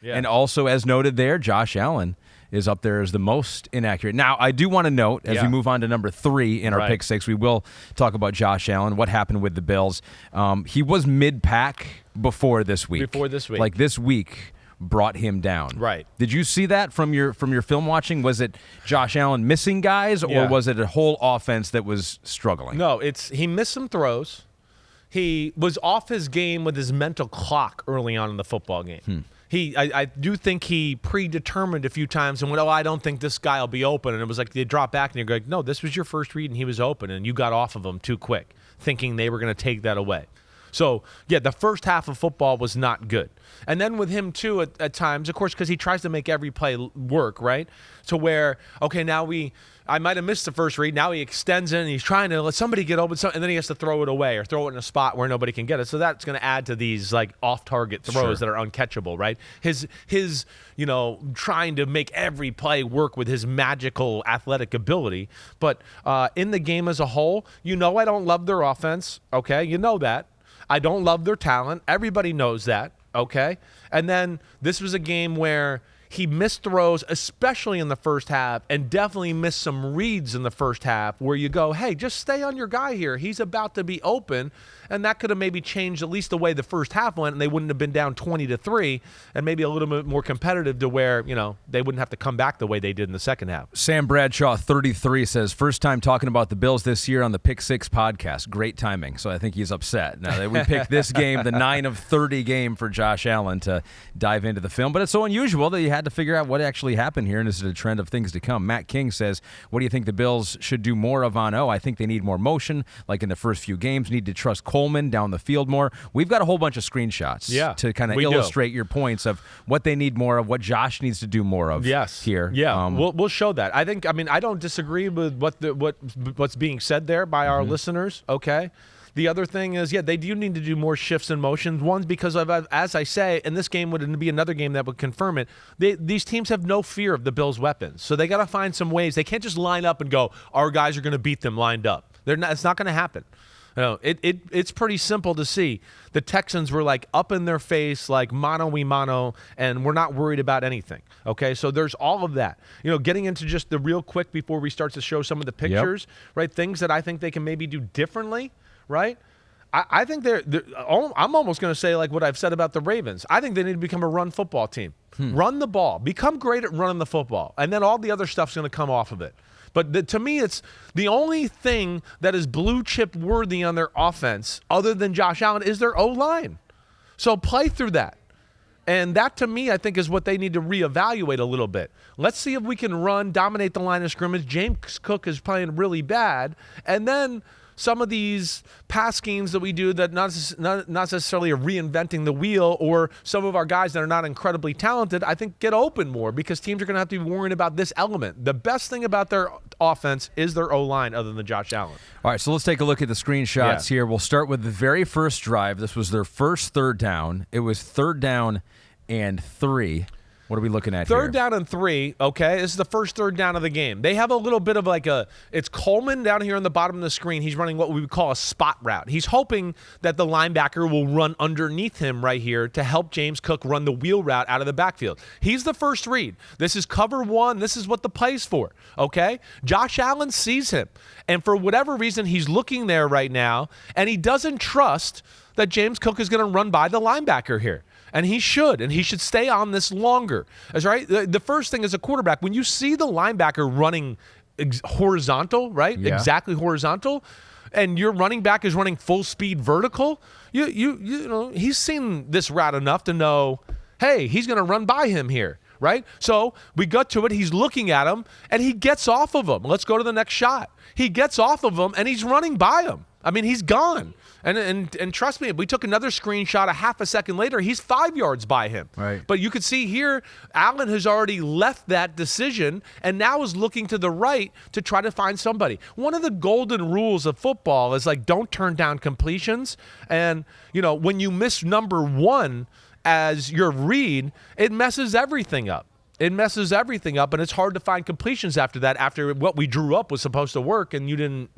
Yeah. And also, as noted there, Josh Allen is up there as the most inaccurate. Now, I do want to note, as we move on to number 3 in our pick 6, we will talk about Josh Allen, what happened with the Bills. He was mid-pack before this week. Like this week brought him down. Right. Did you see that from your film watching? Was it Josh Allen missing guys, or was it a whole offense that was struggling? No, he missed some throws. He was off his game with his mental clock early on in the football game. I do think he predetermined a few times and went, I don't think this guy will be open. And it was like they drop back and you're like, no, this was your first read and he was open, and you got off of him too quick, thinking they were going to take that away. So, the first half of football was not good. And then with him, too, at times, of course, because he tries to make every play work, right? To where, now I might have missed the first read. Now he extends it, and he's trying to let somebody get open, and then he has to throw it away or throw it in a spot where nobody can get it. So that's going to add to these, off-target throws that are uncatchable, right? His trying to make every play work with his magical athletic ability. But in the game as a whole, I don't love their offense, okay? You know that. I don't love their talent. Everybody knows that, okay? And then this was a game where he missed throws, especially in the first half, and definitely missed some reads in the first half where you go, hey, just stay on your guy here. He's about to be open. And that could have maybe changed at least the way the first half went, and they wouldn't have been down 20-3, and maybe a little bit more competitive to where, they wouldn't have to come back the way they did in the second half. Sam Bradshaw, 33, says, first time talking about the Bills this year on the Pick 6 podcast. Great timing. So I think he's upset. Now that we picked this game, the 9 of 30 game for Josh Allen, to dive into the film. But it's so unusual that you had to figure out what actually happened here, and is it a trend of things to come? Matt King says, what do you think the Bills should do more of on O? I think they need more motion, like in the first few games. Need to trust Coleman down the field more. We've got a whole bunch of screenshots to kind of illustrate your points of what they need more of, what Josh needs to do more of here. Yeah, we'll show that. I don't disagree with what's being said there by our listeners, okay? The other thing is, they do need to do more shifts and motions. One, because of, as I say, and this game would be another game that would confirm it, these teams have no fear of the Bills' weapons. So they got to find some ways. They can't just line up and go, our guys are going to beat them lined up. It's not going to happen. It's pretty simple to see. The Texans were up in their face, mano-a-mano, and we're not worried about anything. Okay, so there's all of that. Getting into just the real quick before we start to show some of the pictures, right? Things that I think they can maybe do differently, right? I think I'm almost going to say what I've said about the Ravens. I think they need to become a run football team. Run the ball. Become great at running the football. And then all the other stuff's going to come off of it. But to me, it's the only thing that is blue chip worthy on their offense, other than Josh Allen, is their O-line. So play through that. And that, to me, I think is what they need to reevaluate a little bit. Let's see if we can dominate the line of scrimmage. James Cook is playing really bad. And then some of these pass schemes that we do that not necessarily are reinventing the wheel, or some of our guys that are not incredibly talented, I think get open more, because teams are going to have to be worrying about this element. The best thing about their offense is their O-line, other than Josh Allen. All right, so let's take a look at the screenshots here. We'll start with the very first drive. This was their first third down. It was 3rd down and 3. What are we looking at here? 3rd down and 3, okay? This is the first 3rd down of the game. They have a little bit of it's Coleman down here on the bottom of the screen. He's running what we would call a spot route. He's hoping that the linebacker will run underneath him right here to help James Cook run the wheel route out of the backfield. He's the first read. This is cover 1. This is what the play's for, okay? Josh Allen sees him, and for whatever reason, he's looking there right now, and he doesn't trust that James Cook is going to run by the linebacker here. And he should stay on this longer. That's right. The first thing as a quarterback, when you see the linebacker running horizontal, right? Yeah. Exactly horizontal, and your running back is running full speed vertical, you know, he's seen this route enough to know, hey, he's going to run by him here, right? So we got to it. He's looking at him, and he gets off of him. Let's go to the next shot. He gets off of him, and he's running by him. I mean, he's gone. And trust me, if we took another screenshot a half a second later, he's 5 yards by him. Right. But you could see here, Allen has already left that decision and now is looking to the right to try to find somebody. One of the golden rules of football is don't turn down completions. And, when you miss number 1 as your read, it messes everything up. It messes everything up, and it's hard to find completions after that, after what we drew up was supposed to work, and you didn't,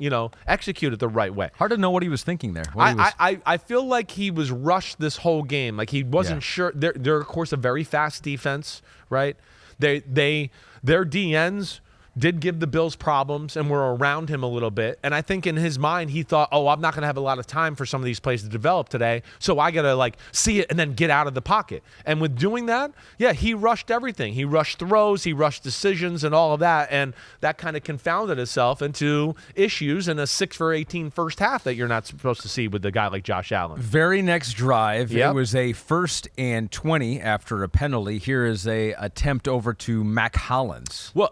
execute it the right way. Hard to know what he was thinking there. I feel like he was rushed this whole game. Like he wasn't sure. They're of course a very fast defense, right? Their DNs did give the Bills problems and were around him a little bit. And I think in his mind, he thought, I'm not going to have a lot of time for some of these plays to develop today, so I got to see it and then get out of the pocket. And with doing that, he rushed everything. He rushed throws, he rushed decisions and all of that, and that kind of confounded itself into issues in a 6 for 18 first half that you're not supposed to see with a guy like Josh Allen. Very next drive, it was a 1st and 20 after a penalty. Here is a attempt over to Mac Hollins. Well,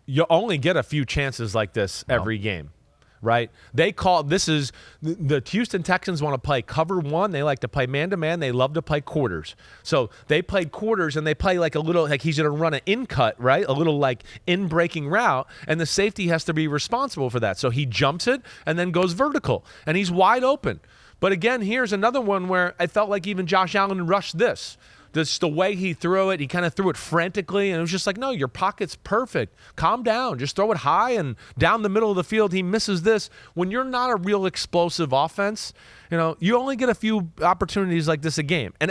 you only get a few chances like this every game, right? This is the Houston Texans want to play cover one. They like to play man-to-man. They love to play quarters. So they played quarters, and they play a little, he's going to run an in-cut, right? A little in-breaking route, and the safety has to be responsible for that. So he jumps it and then goes vertical, and he's wide open. But again, here's another one where I felt like even Josh Allen rushed this. Just the way he threw it, he kind of threw it frantically, and it was just no, your pocket's perfect. Calm down. Just throw it high and down the middle of the field. He misses this. When you're not a real explosive offense, you only get a few opportunities like this a game. And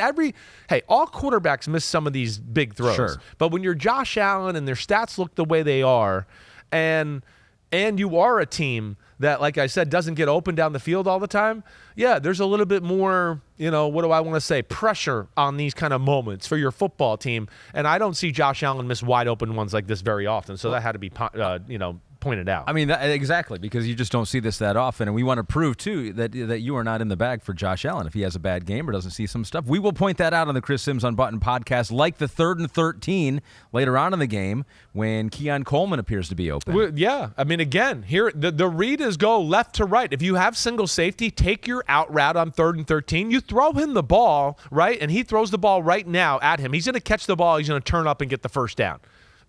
all quarterbacks miss some of these big throws. Sure. But when you're Josh Allen and their stats look the way they are, and you are a team that, like I said, doesn't get open down the field all the time, there's a little bit more, what do I want to say, pressure on these kind of moments for your football team. And I don't see Josh Allen miss wide open ones like this very often. So that had to be, pointed out. I mean, exactly, because you just don't see this that often. And we want to prove, too, that you are not in the bag for Josh Allen if he has a bad game or doesn't see some stuff. We will point that out on the Chris Simms Unbuttoned podcast, like the 3rd and 13 later on in the game when Keon Coleman appears to be open. I mean, again, here, the read is go left to right. If you have single safety, take your out route on 3rd and 13. You throw him the ball, right, and he throws the ball right now at him. He's going to catch the ball. He's going to turn up and get the first down.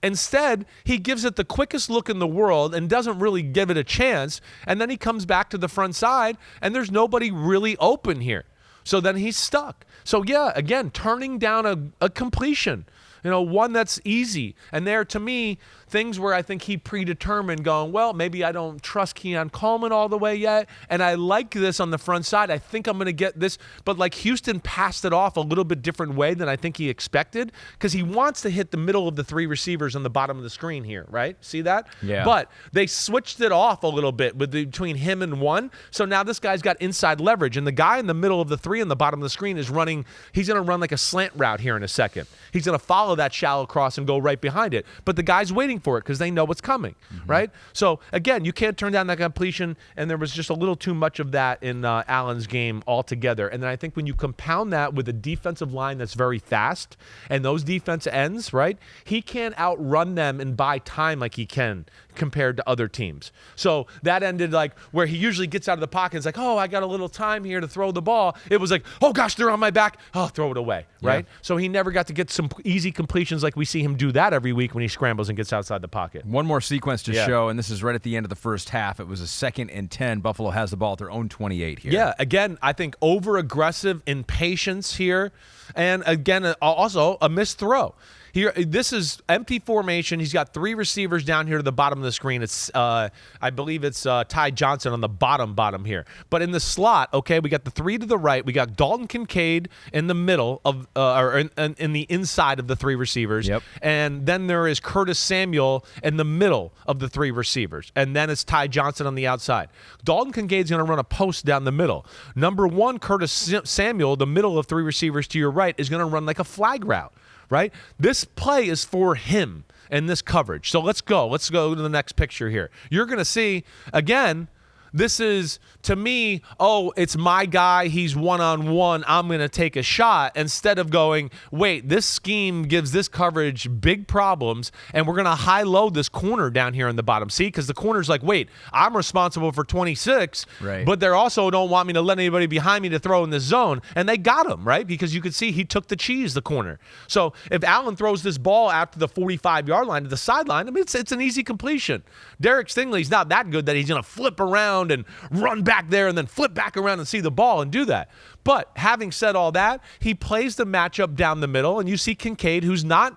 Instead, he gives it the quickest look in the world and doesn't really give it a chance, and then he comes back to the front side, and there's nobody really open here. So then he's stuck. So, again, turning down a completion, one that's easy. And there, to me, things where I think he predetermined going, well, maybe I don't trust Keon Coleman all the way yet, and I like this on the front side. I think I'm going to get this. But, Houston passed it off a little bit different way than I think he expected, because he wants to hit the middle of the 3 receivers on the bottom of the screen here, right? See that? Yeah. But they switched it off a little bit between him and one, so now this guy's got inside leverage, and the guy in the middle of the 3 on the bottom of the screen is running. He's going to run a slant route here in a second. He's going to follow that shallow cross and go right behind it. But the guy's waiting for it because they know what's coming, right? So, again, you can't turn down that completion, and there was just a little too much of that in Allen's game altogether. And then I think when you compound that with a defensive line that's very fast and those defense ends, right, he can't outrun them and buy time like he can compared to other teams. So that ended where he usually gets out of the pocket. It's I got a little time here to throw the ball. It was oh gosh, they're on my back. Oh, throw it away, right? Yeah. So he never got to get some easy completions like we see him do that every week when he scrambles and gets outside the pocket. One more sequence to show, and this is right at the end of the first half. It was a 2nd and 10. Buffalo has the ball at their own 28 here. Yeah, again, I think over-aggressive impatience here, and again, also a missed throw. Here, this is empty formation. He's got 3 receivers down here to the bottom of the screen. It's, I believe it's Ty Johnson on the bottom here. But in the slot, okay, we got the 3 to the right. We got Dalton Kincaid in the middle of, or in the inside of the 3 receivers. Yep. And then there is Curtis Samuel in the middle of the 3 receivers. And then it's Ty Johnson on the outside. Dalton Kincaid's going to run a post down the middle. Number 1, Curtis Samuel, the middle of 3 receivers to your right, is going to run like a flag route. Right? This play is for him and this coverage. So let's go. Let's go to the next picture here. You're going to see, again, this is, to me, it's my guy. He's one-on-one. I'm going to take a shot, instead of going, wait, this scheme gives this coverage big problems, and we're going to high-load this corner down here in the bottom. See, because the corner's wait, I'm responsible for 26, right, but they also don't want me to let anybody behind me to throw in this zone, and they got him, right? Because you could see he took the cheese, the corner. So if Allen throws this ball out to the 45-yard line to the sideline, I mean, it's an easy completion. Derek Stingley's not that good that he's going to flip around around and run back there and then flip back around and see the ball and do that. But having said all that, he plays the matchup down the middle, and you see Kincaid, who's not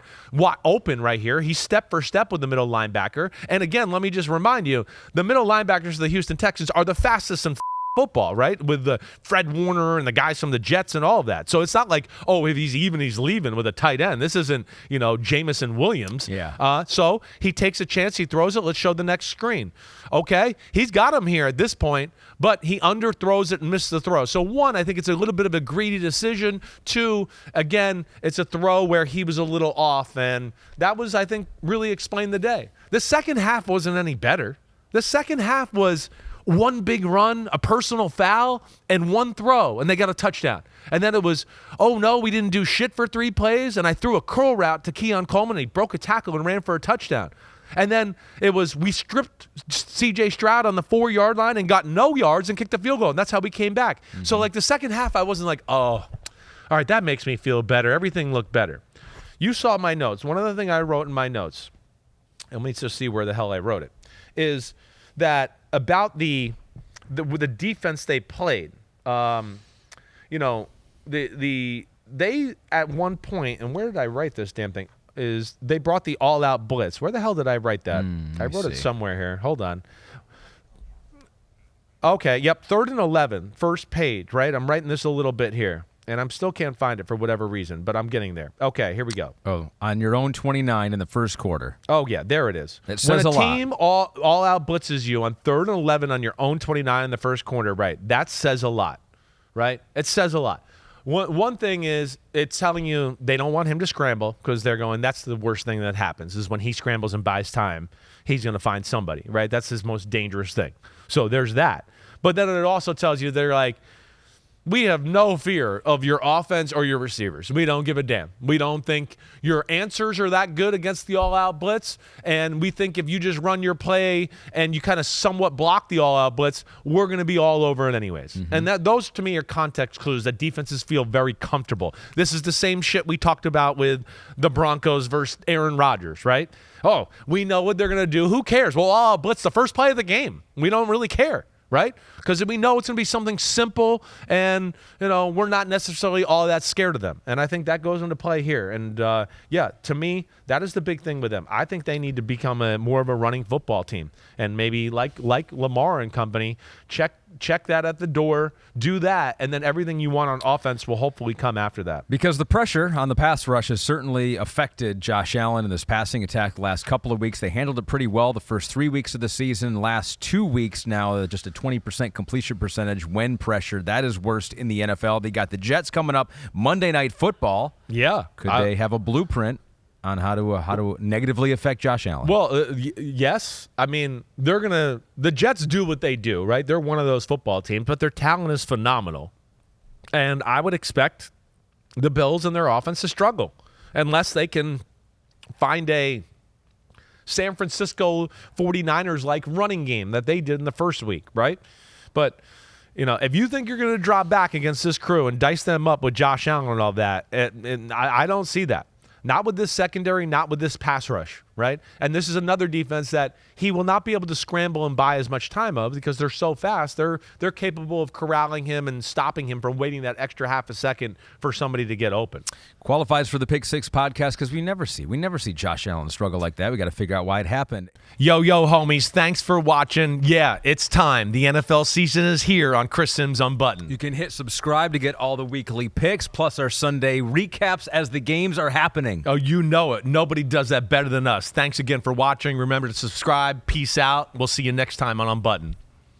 open right here. He's step for step with the middle linebacker. And again, let me just remind you, the middle linebackers of the Houston Texans are the fastest in football, right? With the Fred Warner and the guys from the Jets and all of that. So it's not like, oh, if he's even, he's leaving with a tight end. This isn't, Jamison Williams. Yeah. So he takes a chance. He throws it. Let's show the next screen. Okay. He's got him here at this point, but he underthrows it and misses the throw. So one, I think it's a little bit of a greedy decision. Two, again, it's a throw where he was a little off, and that was, I think, really explained the day. The second half wasn't any better. The second half was one big run, a personal foul, and one throw, and they got a touchdown. And then it was, oh, no, we didn't do shit for 3 plays, and I threw a curl route to Keon Coleman, and he broke a tackle and ran for a touchdown. And then it was, we stripped C.J. Stroud on the 4-yard line and got no yards and kicked a field goal, and that's how we came back. So, the second half, I wasn't like, oh, all right, that makes me feel better. Everything looked better. You saw my notes. One other thing I wrote in my notes, and let me just see where the hell I wrote it, is that about the defense they played, they at one point, and where did I write this damn thing, is they brought the all-out blitz. Where the hell did I write that? I wrote it somewhere here. Hold on. Okay, yep, 3rd and 11, first page, right? I'm writing this a little bit here. And I still can't find it for whatever reason, but I'm getting there. Okay, here we go. Oh, on your own 29 in the first quarter. Oh, yeah, there it is. It says when a a team all out blitzes you on 3rd and 11 on your own 29 in the first quarter, right, that says a lot, right? It says a lot. One thing is it's telling you they don't want him to scramble because they're going, that's the worst thing that happens is when he scrambles and buys time, he's going to find somebody, right? That's his most dangerous thing. So there's that. But then it also tells you they're like, we have no fear of your offense or your receivers. We don't give a damn. We don't think your answers are that good against the all-out blitz, and we think if you just run your play and you kind of somewhat block the all-out blitz, we're going to be all over it anyways. And those, to me, are context clues that defenses feel very comfortable. This is the same shit we talked about with the Broncos versus Aaron Rodgers, right? Oh, we know what they're going to do. Who cares? Well, all-out blitz the first play of the game. We don't really care. Right? Because we know it's going to be something simple, and we're not necessarily all that scared of them. And I think that goes into play here. And to me, that is the big thing with them. I think they need to become more of a running football team, and maybe like Lamar and company, check that at the door, do that, and then everything you want on offense will hopefully come after that. Because the pressure on the pass rush has certainly affected Josh Allen in this passing attack the last couple of weeks. They handled it pretty well the first 3 weeks of the season. Last 2 weeks now, just a 20% completion percentage when pressured. That is worst in the NFL. They got the Jets coming up Monday Night Football. Yeah. Could they have a blueprint on how to negatively affect Josh Allen? Well, yes. I mean, the Jets do what they do, right? They're one of those football teams, but their talent is phenomenal. And I would expect the Bills and their offense to struggle unless they can find a San Francisco 49ers-like running game that they did in the first week, right? But, if you think you're going to drop back against this crew and dice them up with Josh Allen and all that, I don't see that. Not with this secondary, not with this pass rush, right? And this is another defense that he will not be able to scramble and buy as much time of because they're so fast. They're capable of corralling him and stopping him from waiting that extra half a second for somebody to get open. Qualifies for the Pick Six podcast because we never see Josh Allen struggle like that. We got to figure out why it happened. Yo, homies, thanks for watching. Yeah, it's time. The NFL season is here on Chris Simms Unbuttoned. You can hit subscribe to get all the weekly picks plus our Sunday recaps as the games are happening. Oh, you know it. Nobody does that better than us. Thanks again for watching. Remember to subscribe. Peace out. We'll see you next time on Unbuttoned.